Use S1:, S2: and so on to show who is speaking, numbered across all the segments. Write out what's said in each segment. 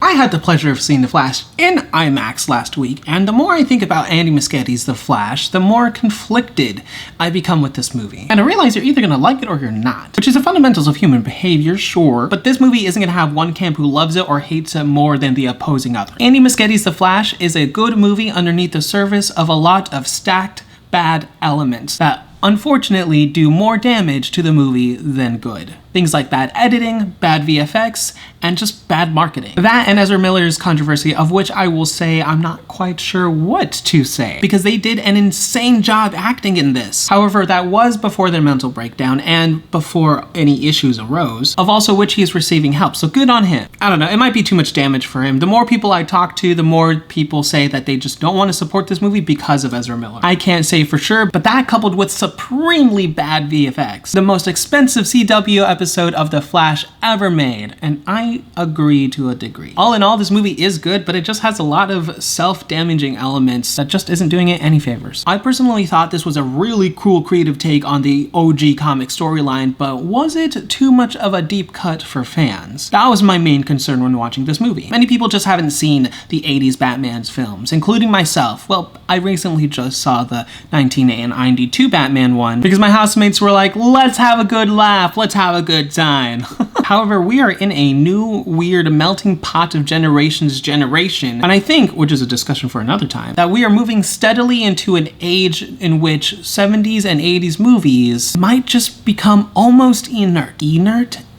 S1: I had the pleasure of seeing The Flash in IMAX last week, and the more I think about Andy Muschietti's The Flash, the more conflicted I become with this movie. And I realize you're either gonna like it or you're not, which is the fundamentals of human behavior, sure, but this movie isn't gonna have one camp who loves it or hates it more than the opposing other. Andy Muschietti's The Flash is a good movie underneath the surface of a lot of stacked bad elements that unfortunately do more damage to the movie than good. Things like bad editing, bad VFX, and just bad marketing. That and Ezra Miller's controversy, of which I will say I'm not quite sure what to say, because they did an insane job acting in this. However, that was before their mental breakdown and before any issues arose, of also which he is receiving help, so good on him. I don't know, it might be too much damage for him. The more people I talk to, the more people say that they just don't want to support this movie because of Ezra Miller. I can't say for sure, but that coupled with supremely bad VFX, the most expensive CW episode of The Flash ever made, and I agree to a degree. All in all, this movie is good, but it just has a lot of self-damaging elements that just isn't doing it any favors. I personally thought this was a really cool creative take on the OG comic storyline, but was it too much of a deep cut for fans? That was my main concern when watching this movie. Many people just haven't seen the 80s Batman's films, including myself. Well, I recently just saw the 1992 Batman one because my housemates were like, let's have a good laugh, let's have a good time. However, we are in a new, weird melting pot of generations generation, and I think, which is a discussion for another time, that we are moving steadily into an age in which 70s and 80s movies might just become almost inert.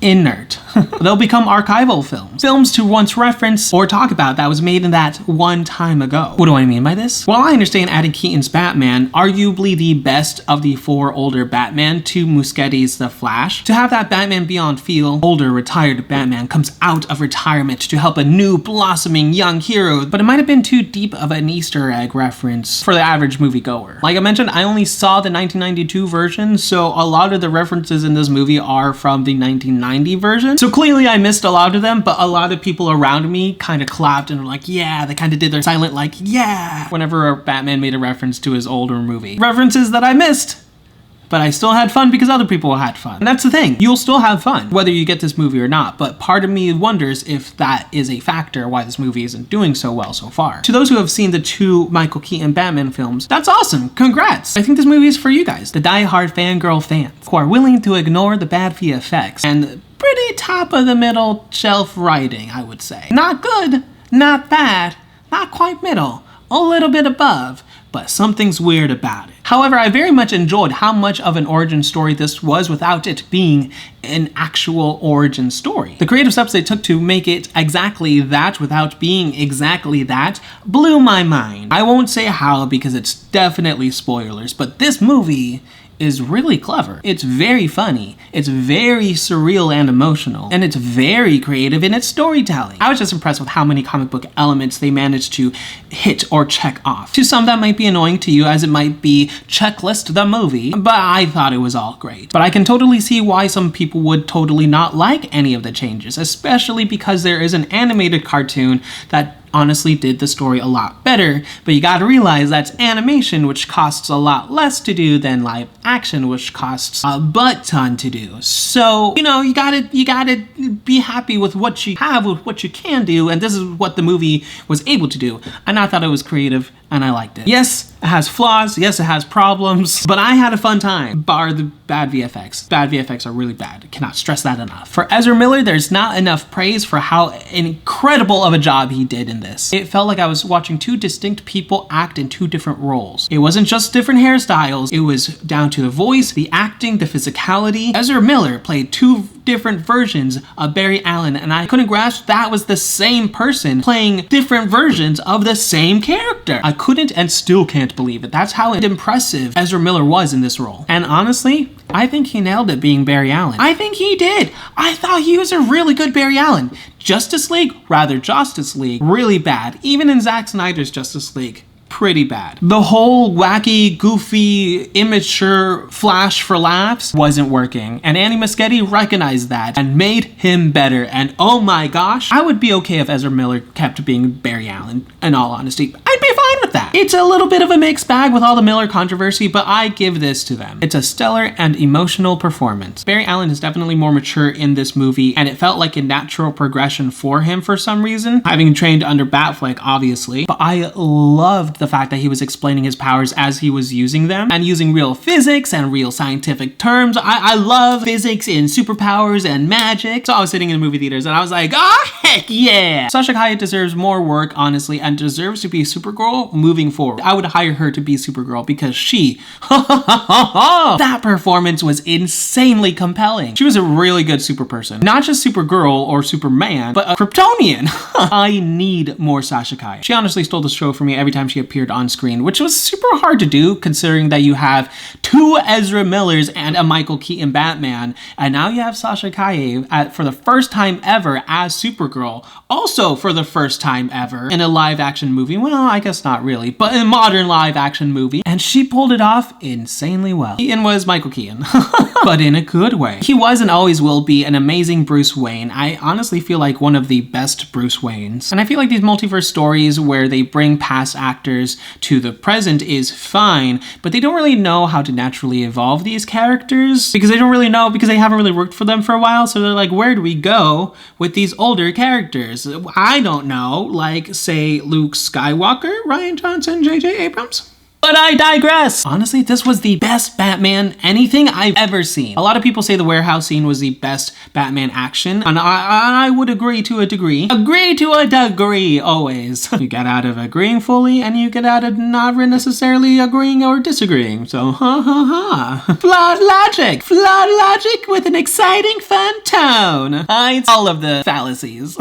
S1: Inert. They'll become archival films. Films to once reference or talk about that was made in that one time ago. What do I mean by this? Well, I understand adding Keaton's Batman, arguably the best of the 4 older Batman, to Muschietti's The Flash. To have that Batman Beyond feel, older retired Batman comes out of retirement to help a new blossoming young hero, but it might have been too deep of an Easter egg reference for the average moviegoer. Like I mentioned, I only saw the 1992 version, so a lot of the references in this movie are from the 1990 version. So clearly I missed a lot of them, but a lot of people around me kind of clapped and were like, yeah, they kind of did their silent like, yeah, whenever Batman made a reference to his older movie. References that I missed, but I still had fun because other people had fun. And that's the thing, you'll still have fun, whether you get this movie or not, but part of me wonders if that is a factor why this movie isn't doing so well so far. To those who have seen the 2 Michael Keaton Batman films, that's awesome, congrats! I think this movie is for you guys, the die-hard fangirl fans, who are willing to ignore the bad VFX and pretty top of the middle shelf writing, I would say. Not good, not bad, not quite middle, a little bit above, but something's weird about it. However, I very much enjoyed how much of an origin story this was without it being an actual origin story. The creative steps they took to make it exactly that without being exactly that blew my mind. I won't say how because it's definitely spoilers, but this movie is really clever. It's very funny, it's very surreal and emotional, and it's very creative in its storytelling. I was just impressed with how many comic book elements they managed to hit or check off. To some that might be annoying to you as it might be checklist the movie, but I thought it was all great. But I can totally see why some people would totally not like any of the changes, especially because there is an animated cartoon that honestly did the story a lot better, but you gotta realize that's animation, which costs a lot less to do than live action, which costs a butt ton to do. So, you know, you gotta be happy with what you have, with what you can do, and this is what the movie was able to do. And I thought it was creative, and I liked it. Yes, it has flaws, yes, it has problems, but I had a fun time, bar the bad VFX. Bad VFX are really bad, I cannot stress that enough. For Ezra Miller, there's not enough praise for how incredible of a job he did in this. It felt like I was watching 2 distinct people act in 2 different roles. It wasn't just different hairstyles, it was down to the voice, the acting, the physicality. Ezra Miller played 2 different versions of Barry Allen, and I couldn't grasp that was the same person playing different versions of the same character. I couldn't and still can't believe it. That's how impressive Ezra Miller was in this role. And honestly, I think he nailed it being Barry Allen. I think he did. I thought he was a really good Barry Allen. Justice League, really bad. Even in Zack Snyder's Justice League, pretty bad. The whole wacky, goofy, immature Flash for laughs wasn't working, and Andy Muschietti recognized that and made him better, and oh my gosh, I would be okay if Ezra Miller kept being Barry Allen, in all honesty. I'd be fine with that. that. It's a little bit of a mixed bag with all the Miller controversy, but I give this to them. It's a stellar and emotional performance. Barry Allen is definitely more mature in this movie, and it felt like a natural progression for him for some reason, having trained under Batfleck, obviously. But I loved the fact that he was explaining his powers as he was using them, and using real physics and real scientific terms. I love physics in superpowers and magic. So I was sitting in the movie theaters and I was like, ah, heck yeah! Sasha Calle deserves more work, honestly, and deserves to be Supergirl moving forward. I would hire her to be Supergirl because she, that performance was insanely compelling. She was a really good super person. Not just Supergirl or Superman, but a Kryptonian. I need more Sasha Calle. She honestly stole the show for me every time she appeared on screen, which was super hard to do considering that you have 2 Ezra Millers and a Michael Keaton Batman, and now you have Sasha Calle for the first time ever as Supergirl, also for the first time ever in a live action movie. Well, I guess not really, but in a modern live action movie, and she pulled it off insanely well. Keaton was Michael Keaton, but in a good way. He was and always will be an amazing Bruce Wayne. I honestly feel like one of the best Bruce Waynes. And I feel like these multiverse stories where they bring past actors to the present is fine, but they don't really know how to naturally evolve these characters because they don't really know, because they haven't really worked for them for a while. So they're like, where do we go with these older characters? I don't know, like say Luke Skywalker, Rian Johnson, J.J. Abrams? But I digress. Honestly, this was the best Batman anything I've ever seen. A lot of people say the warehouse scene was the best Batman action, and I would agree to a degree. Agree to a degree, always. You get out of agreeing fully, and you get out of not necessarily agreeing or disagreeing. So, Flawed logic with an exciting, fun tone. It's all of the fallacies.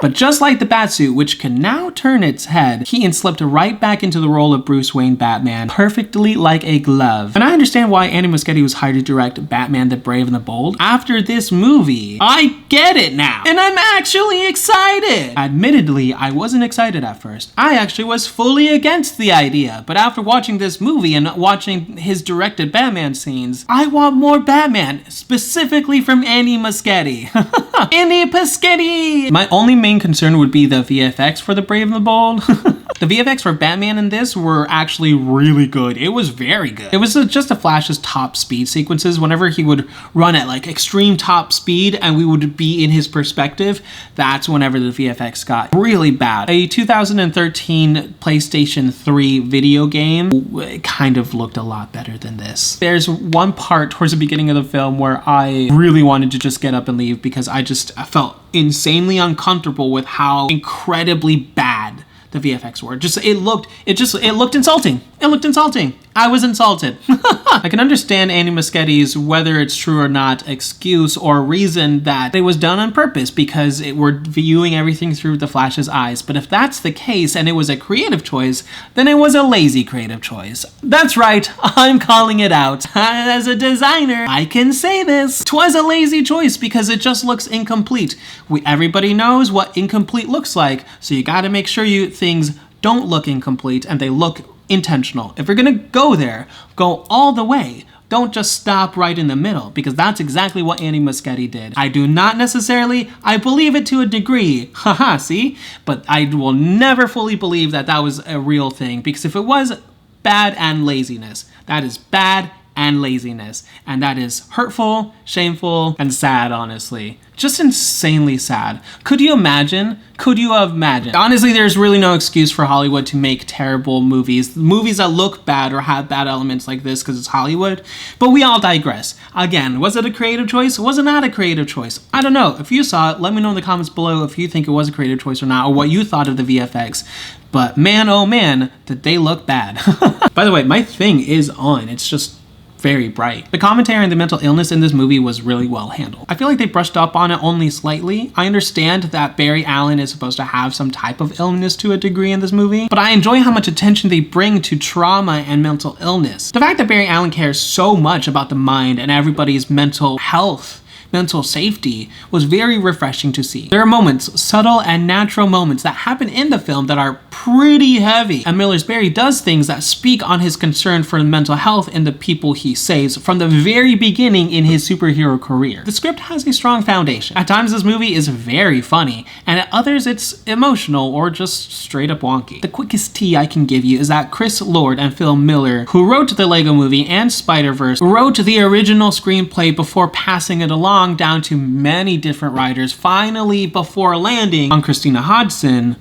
S1: But just like the Batsuit, which can now turn its head, Keaton slipped right back into the role of Bruce Wayne Batman, perfectly like a glove. And I understand why Andy Muschietti was hired to direct Batman the Brave and the Bold. After this movie, I get it now. And I'm actually excited. Admittedly, I wasn't excited at first. I actually was fully against the idea. But after watching this movie and watching his directed Batman scenes, I want more Batman, specifically from Andy Muschietti. Andy Muschietti! My only main concern would be the VFX for the Brave and the Bold. The VFX for Batman in this were actually really good. It was very good. It was just a Flash's top speed sequences. Whenever he would run at like extreme top speed and we would be in his perspective, that's whenever the VFX got really bad. A 2013 PlayStation 3 video game kind of looked a lot better than this. There's one part towards the beginning of the film where I really wanted to just get up and leave because I felt insanely uncomfortable with how incredibly bad the VFX were. It looked insulting. It looked insulting. I was insulted. I can understand Andy Muschietti's, whether it's true or not, excuse or reason that it was done on purpose because we're viewing everything through the Flash's eyes. But if that's the case and it was a creative choice, then it was a lazy creative choice. That's right, I'm calling it out. As a designer, I can say this. 'Twas a lazy choice because it just looks incomplete. Everybody knows what incomplete looks like, so you gotta make sure things don't look incomplete and they look intentional. If you're gonna go there, go all the way. Don't just stop right in the middle, because that's exactly what Andy Muschietti did. I do not necessarily, I believe it to a degree, haha, see? But I will never fully believe that that was a real thing, because if it was bad and laziness, that is bad and laziness, and that is hurtful, shameful, and sad, honestly. Just insanely sad. Could you imagine? Could you have imagined? Honestly, there's really no excuse for Hollywood to make terrible movies. Movies that look bad or have bad elements like this because it's Hollywood. But we all digress. Again, was it a creative choice? Was it not a creative choice? I don't know. If you saw it, let me know in the comments below if you think it was a creative choice or not, or what you thought of the VFX. But man, oh man, did they look bad. By the way, my thing is on. It's just very bright. The commentary on the mental illness in this movie was really well handled. I feel like they brushed up on it only slightly. I understand that Barry Allen is supposed to have some type of illness to a degree in this movie, but I enjoy how much attention they bring to trauma and mental illness. The fact that Barry Allen cares so much about the mind and everybody's mental health, mental safety, was very refreshing to see. There are moments, subtle and natural moments that happen in the film that are pretty heavy. And Miller's Barry does things that speak on his concern for mental health and the people he saves from the very beginning in his superhero career. The script has a strong foundation. At times this movie is very funny, and at others it's emotional or just straight up wonky. The quickest tea I can give you is that Chris Lord and Phil Miller, who wrote the Lego Movie and Spider-Verse, wrote the original screenplay before passing it along down to many different writers, finally before landing on Christina Hodson,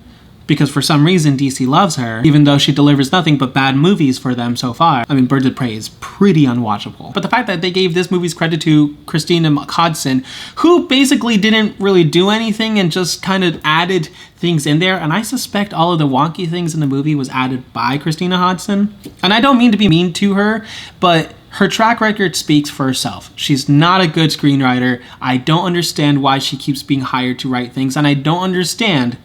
S1: because for some reason DC loves her, even though she delivers nothing but bad movies for them so far. I mean, Birds of Prey is pretty unwatchable. But the fact that they gave this movie's credit to Christina Hodson, who basically didn't really do anything and just kind of added things in there, and I suspect all of the wonky things in the movie was added by Christina Hodson. And I don't mean to be mean to her, but her track record speaks for herself. She's not a good screenwriter. I don't understand why she keeps being hired to write things, and I don't understand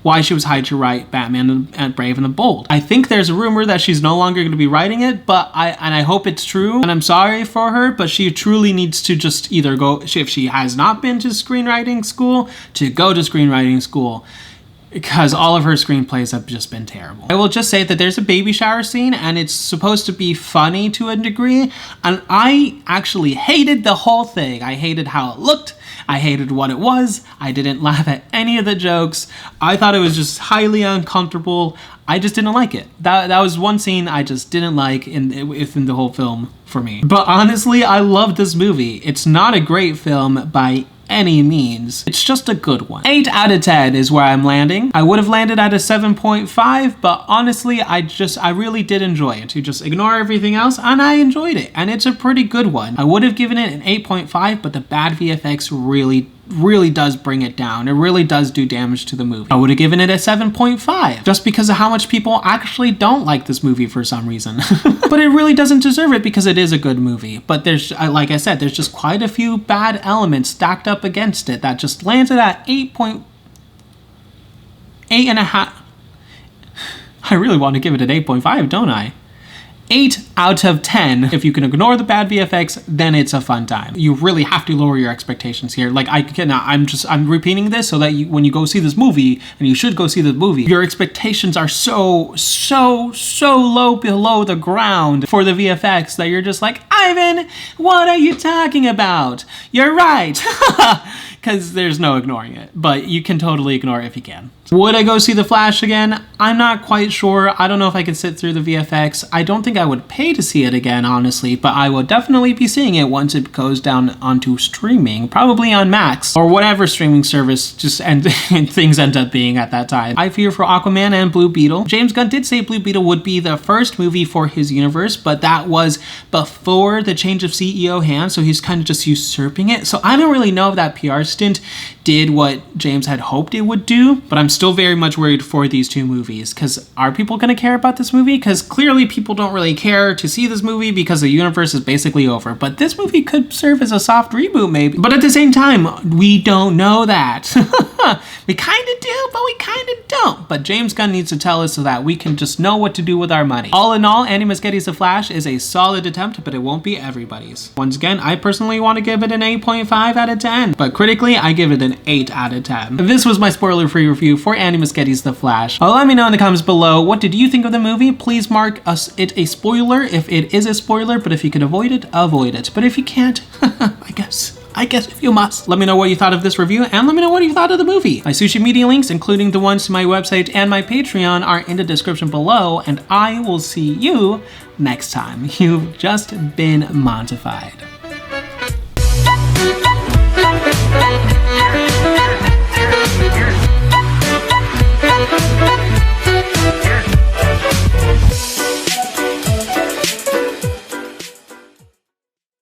S1: why she was hired to write Batman and Brave and the Bold. I think there's a rumor that she's no longer going to be writing it, but I hope it's true, and I'm sorry for her, but she truly needs to just either go, if she has not been to screenwriting school, to go to screenwriting school, because all of her screenplays have just been terrible. I will just say that there's a baby shower scene, and it's supposed to be funny to a degree, and I actually hated the whole thing. I hated how it looked. I hated what it was. I didn't laugh at any of the jokes. I thought it was just highly uncomfortable. I just didn't like it. That was one scene I just didn't like in the whole film for me. But honestly, I love this movie. It's not a great film by any means. It's just a good one. 8 out of 10 is where I'm landing. I would have landed at a 7.5, but honestly, I really did enjoy it. You just ignore everything else, and I enjoyed it, and it's a pretty good one. I would have given it an 8.5, but the bad VFX really does bring it down. It really does do damage to the movie. I would have given it a 7.5 just because of how much people actually don't like this movie for some reason. But it really doesn't deserve it because it is a good movie. But there's, like I said, there's just quite a few bad elements stacked up against it that just lands it at 8.5. I really want to give it an 8.5, don't I? 8 out of 10. If you can ignore the bad VFX, then it's a fun time. You really have to lower your expectations here. Like I'm repeating this so that when you go see this movie, and you should go see this movie, your expectations are so low below the ground for the VFX that you're just like, Ivan, what are you talking about? You're right. Because there's no ignoring it, but you can totally ignore it if you can. Would I go see The Flash again? I'm not quite sure. I don't know if I could sit through the VFX. I don't think I would pay to see it again, honestly, but I will definitely be seeing it once it goes down onto streaming, probably on Max, or whatever streaming service things end up being at that time. I fear for Aquaman and Blue Beetle. James Gunn did say Blue Beetle would be the first movie for his universe, but that was before the change of CEO hands, so he's kind of just usurping it. So I don't really know if that PR stint did what James had hoped it would do, but I'm still very much worried for these two movies, because are people going to care about this movie? Because clearly people don't really care to see this movie because the universe is basically over, but this movie could serve as a soft reboot maybe. But at the same time, we don't know that. We kind of do, but we kind of don't. But James Gunn needs to tell us so that we can just know what to do with our money. All in all, Andy Muschietti's The Flash is a solid attempt, but it won't be everybody's. Once again, I personally want to give it an 8.5 out of 10, but critically, I give it an 8 out of 10. This was my spoiler-free review for Andy Muschietti's The Flash. Let me know in the comments below, what did you think of the movie? Please mark it a spoiler if it is a spoiler, but if you can avoid it, avoid it. But if you can't, I guess if you must. Let me know what you thought of this review, and let me know what you thought of the movie. My social media links, including the ones to my website and my Patreon, are in the description below, and I will see you next time. You've just been Montified.